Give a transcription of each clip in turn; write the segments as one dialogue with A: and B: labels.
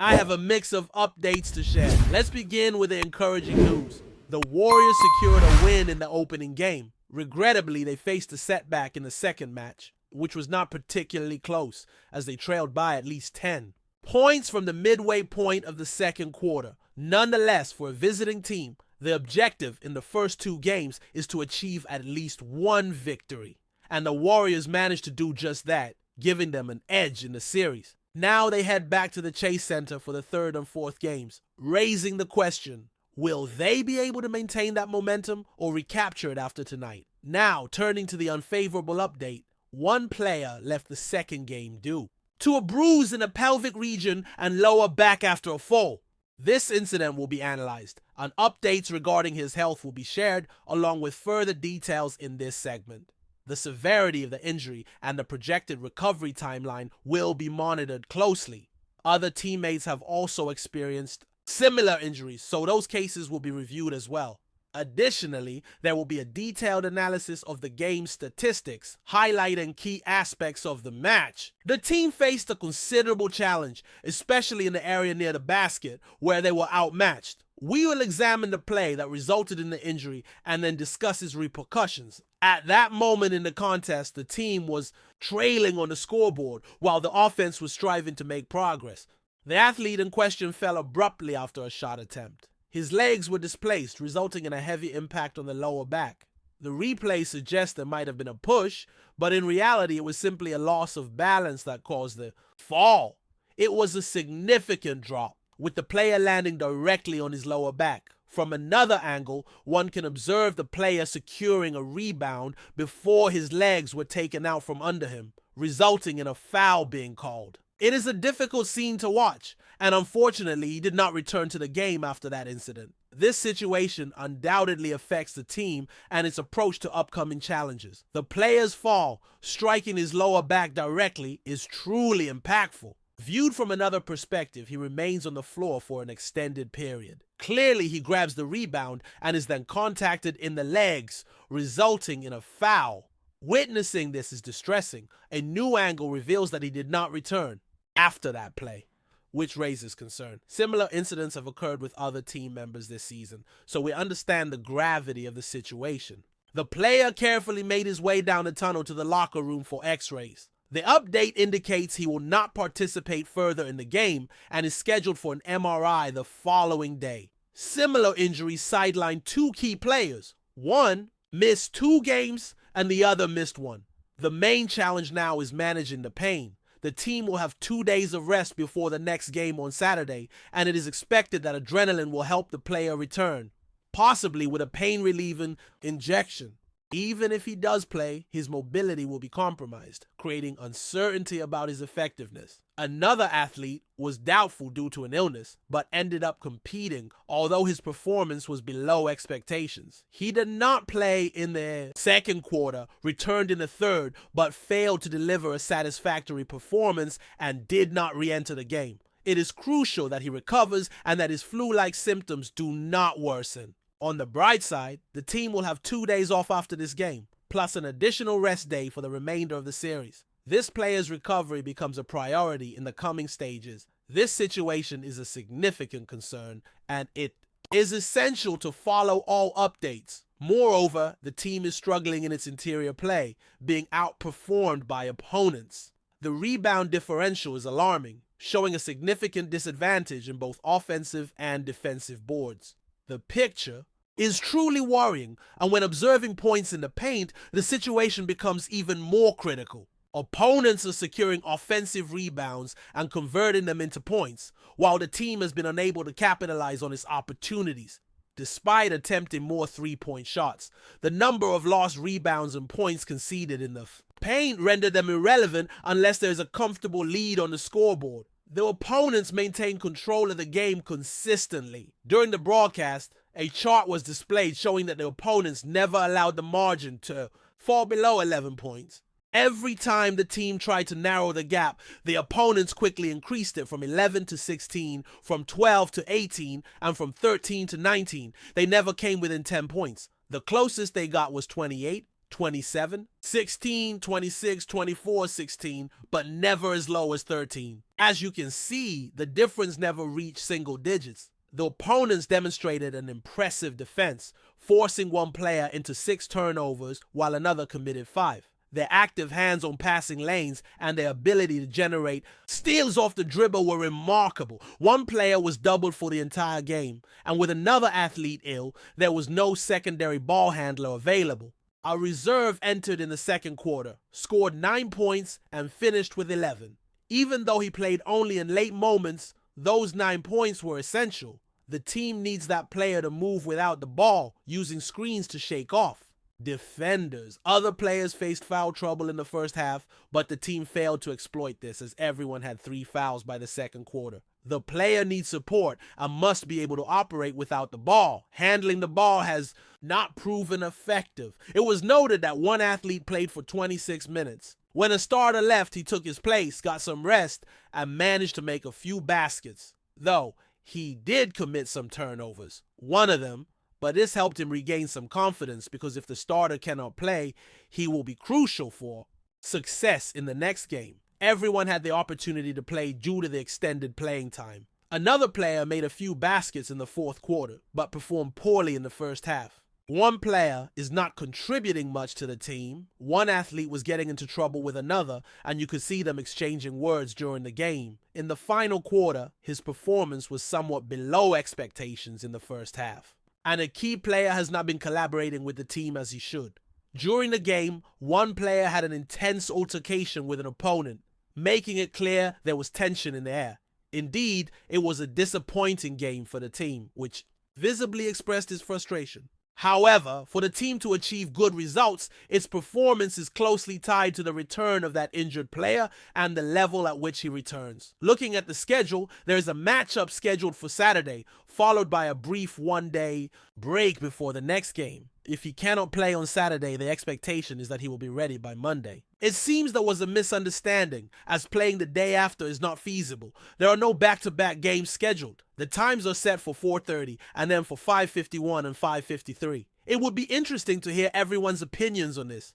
A: I have a mix of updates to share. Let's begin with the encouraging news. The Warriors secured a win in the opening game. Regrettably, they faced a setback in the second match, which was not particularly close, as they trailed by at least 10 points from the midway point of the second quarter. Nonetheless, for a visiting team, the objective in the first two games is to achieve at least one victory. And the Warriors managed to do just that, giving them an edge in the series. Now they head back to the Chase Center for the third and fourth games, raising the question, will they be able to maintain that momentum or recapture it after tonight? Now, turning to the unfavorable update, one player left the second game due to a bruise in the pelvic region and lower back after a fall. This incident will be analyzed, and updates regarding his health will be shared along with further details in this segment. The severity of the injury and the projected recovery timeline will be monitored closely. Other teammates have also experienced similar injuries, so those cases will be reviewed as well. Additionally, there will be a detailed analysis of the game's statistics, highlighting key aspects of the match. The team faced a considerable challenge, especially in the area near the basket, where they were outmatched. We will examine the play that resulted in the injury and then discuss its repercussions. At that moment in the contest, the team was trailing on the scoreboard while the offense was striving to make progress. The athlete in question fell abruptly after a shot attempt. His legs were displaced, resulting in a heavy impact on the lower back. The replay suggests there might have been a push, but in reality it was simply a loss of balance that caused the fall. It was a significant drop, with the player landing directly on his lower back. From another angle, one can observe the player securing a rebound before his legs were taken out from under him, resulting in a foul being called. It is a difficult scene to watch, and unfortunately, he did not return to the game after that incident. This situation undoubtedly affects the team and its approach to upcoming challenges. The player's fall, striking his lower back directly, is truly impactful. Viewed from another perspective, he remains on the floor for an extended period. Clearly, he grabs the rebound and is then contacted in the legs, resulting in a foul. Witnessing this is distressing. A new angle reveals that he did not return after that play, which raises concern. Similar incidents have occurred with other team members this season, so we understand the gravity of the situation. The player carefully made his way down the tunnel to the locker room for x-rays. The update indicates he will not participate further in the game and is scheduled for an MRI the following day. Similar injuries sidelined two key players. One missed 2 games and the other missed 1. The main challenge now is managing the pain. The team will have 2 days of rest before the next game on Saturday, and it is expected that adrenaline will help the player return, possibly with a pain-relieving injection. Even if he does play, his mobility will be compromised, creating uncertainty about his effectiveness. Another athlete was doubtful due to an illness, but ended up competing, although his performance was below expectations. He did not play in the second quarter, returned in the third, but failed to deliver a satisfactory performance and did not re-enter the game. It is crucial that he recovers and that his flu-like symptoms do not worsen. On the bright side, the team will have 2 days off after this game, plus an additional rest day for the remainder of the series. This player's recovery becomes a priority in the coming stages. This situation is a significant concern, and it is essential to follow all updates. Moreover, the team is struggling in its interior play, being outperformed by opponents. The rebound differential is alarming, showing a significant disadvantage in both offensive and defensive boards. The picture is truly worrying, and when observing points in the paint, the situation becomes even more critical. Opponents are securing offensive rebounds and converting them into points, while the team has been unable to capitalize on its opportunities. Despite attempting more three-point shots, the number of lost rebounds and points conceded in the paint render them irrelevant unless there is a comfortable lead on the scoreboard. The opponents maintain control of the game consistently. During the broadcast, a chart was displayed showing that the opponents never allowed the margin to fall below 11 points. Every time the team tried to narrow the gap, the opponents quickly increased it from 11 to 16, from 12 to 18, and from 13 to 19. They never came within 10 points. The closest they got was 28, 27, 16, 26, 24, 16, but never as low as 13. As you can see, the difference never reached single digits. The opponents demonstrated an impressive defense, forcing one player into 6 turnovers while another committed 5. Their active hands on passing lanes and their ability to generate steals off the dribble were remarkable. One player was doubled for the entire game, and with another athlete ill, there was no secondary ball handler available. Our reserve entered in the second quarter, scored 9 points, and finished with 11. Even though he played only in late moments, those 9 points were essential. The team needs that player to move without the ball, using screens to shake off. Defenders. Other players faced foul trouble in the first half, but the team failed to exploit this as everyone had 3 fouls by the second quarter. The player needs support and must be able to operate without the ball. Handling the ball has not proven effective. It was noted that one athlete played for 26 minutes. When a starter left, he took his place, got some rest, and managed to make a few baskets. Though, he did commit some turnovers. One of them, but this helped him regain some confidence because if the starter cannot play, he will be crucial for success in the next game. Everyone had the opportunity to play due to the extended playing time. Another player made a few baskets in the fourth quarter, but performed poorly in the first half. One player is not contributing much to the team. One athlete was getting into trouble with another, and you could see them exchanging words during the game. In the final quarter, his performance was somewhat below expectations in the first half, and a key player has not been collaborating with the team as he should. During the game, one player had an intense altercation with an opponent, making it clear there was tension in the air. Indeed, it was a disappointing game for the team, which visibly expressed his frustration. However, for the team to achieve good results, its performance is closely tied to the return of that injured player and the level at which he returns. Looking at the schedule, there is a matchup scheduled for Saturday, followed by a brief one-day break before the next game. If he cannot play on Saturday, the expectation is that he will be ready by Monday. It seems there was a misunderstanding, as playing the day after is not feasible. There are no back-to-back games scheduled. The times are set for 4:30 and then for 5:51 and 5:53. It would be interesting to hear everyone's opinions on this.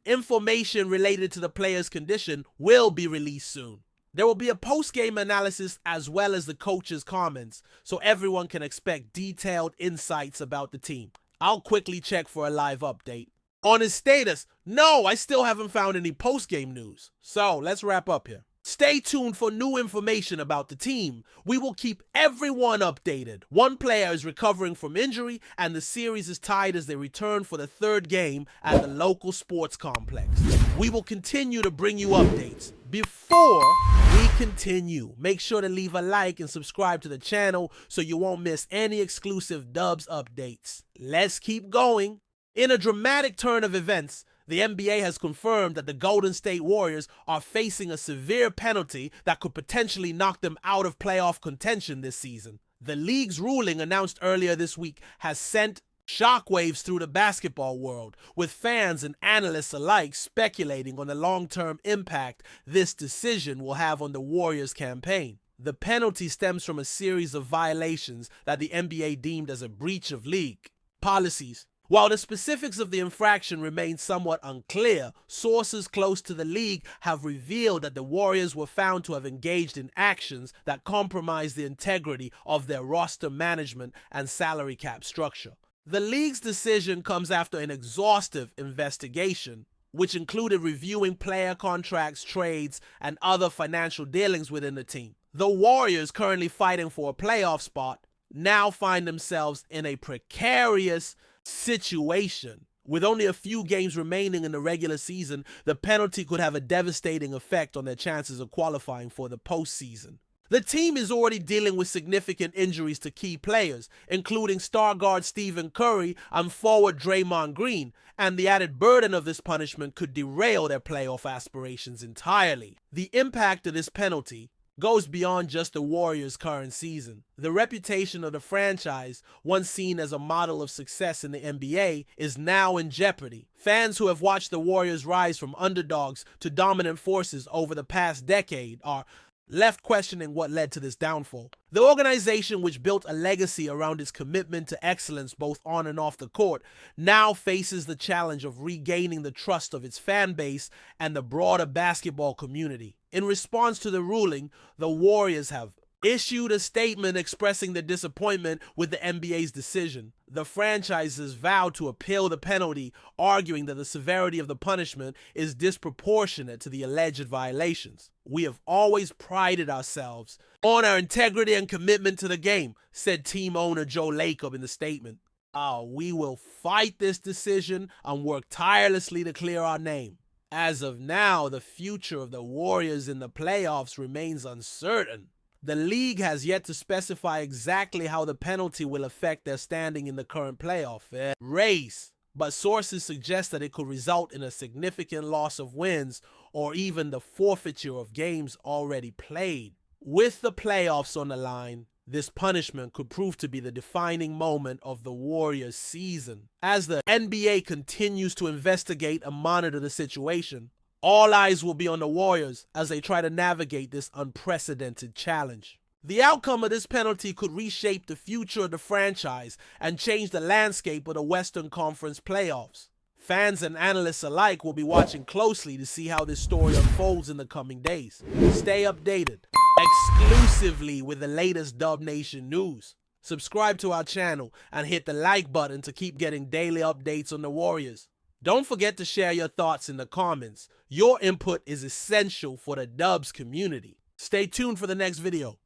A: Information related to the player's condition will be released soon. There will be a post-game analysis as well as the coach's comments, so everyone can expect detailed insights about the team. I'll quickly check for a live update. On his status, no, I still haven't found any post-game news. So let's wrap up here. Stay tuned for new information about the team. We will keep everyone updated. One player is recovering from injury, and the series is tied as they return for the third game at the local sports complex. We will continue to bring you updates. Before we continue, make sure to leave a like and subscribe to the channel so you won't miss any exclusive Dubs updates. Let's keep going. In a dramatic turn of events, the NBA has confirmed that the Golden State Warriors are facing a severe penalty that could potentially knock them out of playoff contention this season. The league's ruling, announced earlier this week, has sent shockwaves through the basketball world, with fans and analysts alike speculating on the long-term impact this decision will have on the Warriors' campaign. The penalty stems from a series of violations that the NBA deemed as a breach of league policies. While the specifics of the infraction remain somewhat unclear, sources close to the league have revealed that the Warriors were found to have engaged in actions that compromise the integrity of their roster management and salary cap structure. The league's decision comes after an exhaustive investigation, which included reviewing player contracts, trades, and other financial dealings within the team. The Warriors, currently fighting for a playoff spot, now find themselves in a precarious situation. With only a few games remaining in the regular season, the penalty could have a devastating effect on their chances of qualifying for the postseason. The team is already dealing with significant injuries to key players, including star guard Stephen Curry and forward Draymond Green, and the added burden of this punishment could derail their playoff aspirations entirely. The impact of this penalty goes beyond just the Warriors' current season. The reputation of the franchise, once seen as a model of success in the NBA, is now in jeopardy. Fans who have watched the Warriors rise from underdogs to dominant forces over the past decade are left questioning what led to this downfall. The organization, which built a legacy around its commitment to excellence both on and off the court, now faces the challenge of regaining the trust of its fan base and the broader basketball community. In response to the ruling, the Warriors have issued a statement expressing their disappointment with the NBA's decision. The franchises vowed to appeal the penalty, arguing that the severity of the punishment is disproportionate to the alleged violations. "We have always prided ourselves on our integrity and commitment to the game," said team owner Joe Lacob in the statement. "We will fight this decision and work tirelessly to clear our name." As of now, the future of the Warriors in the playoffs remains uncertain. The league has yet to specify exactly how the penalty will affect their standing in the current playoff race, but sources suggest that it could result in a significant loss of wins or even the forfeiture of games already played. With the playoffs on the line, this punishment could prove to be the defining moment of the Warriors' season. As the NBA continues to investigate and monitor the situation, all eyes will be on the Warriors as they try to navigate this unprecedented challenge. The outcome of this penalty could reshape the future of the franchise and change the landscape of the Western Conference playoffs. Fans and analysts alike will be watching closely to see how this story unfolds in the coming days. Stay updated exclusively with the latest Dub Nation news. Subscribe to our channel and hit the like button to keep getting daily updates on the Warriors. Don't forget to share your thoughts in the comments. Your input is essential for the Dubs community. Stay tuned for the next video.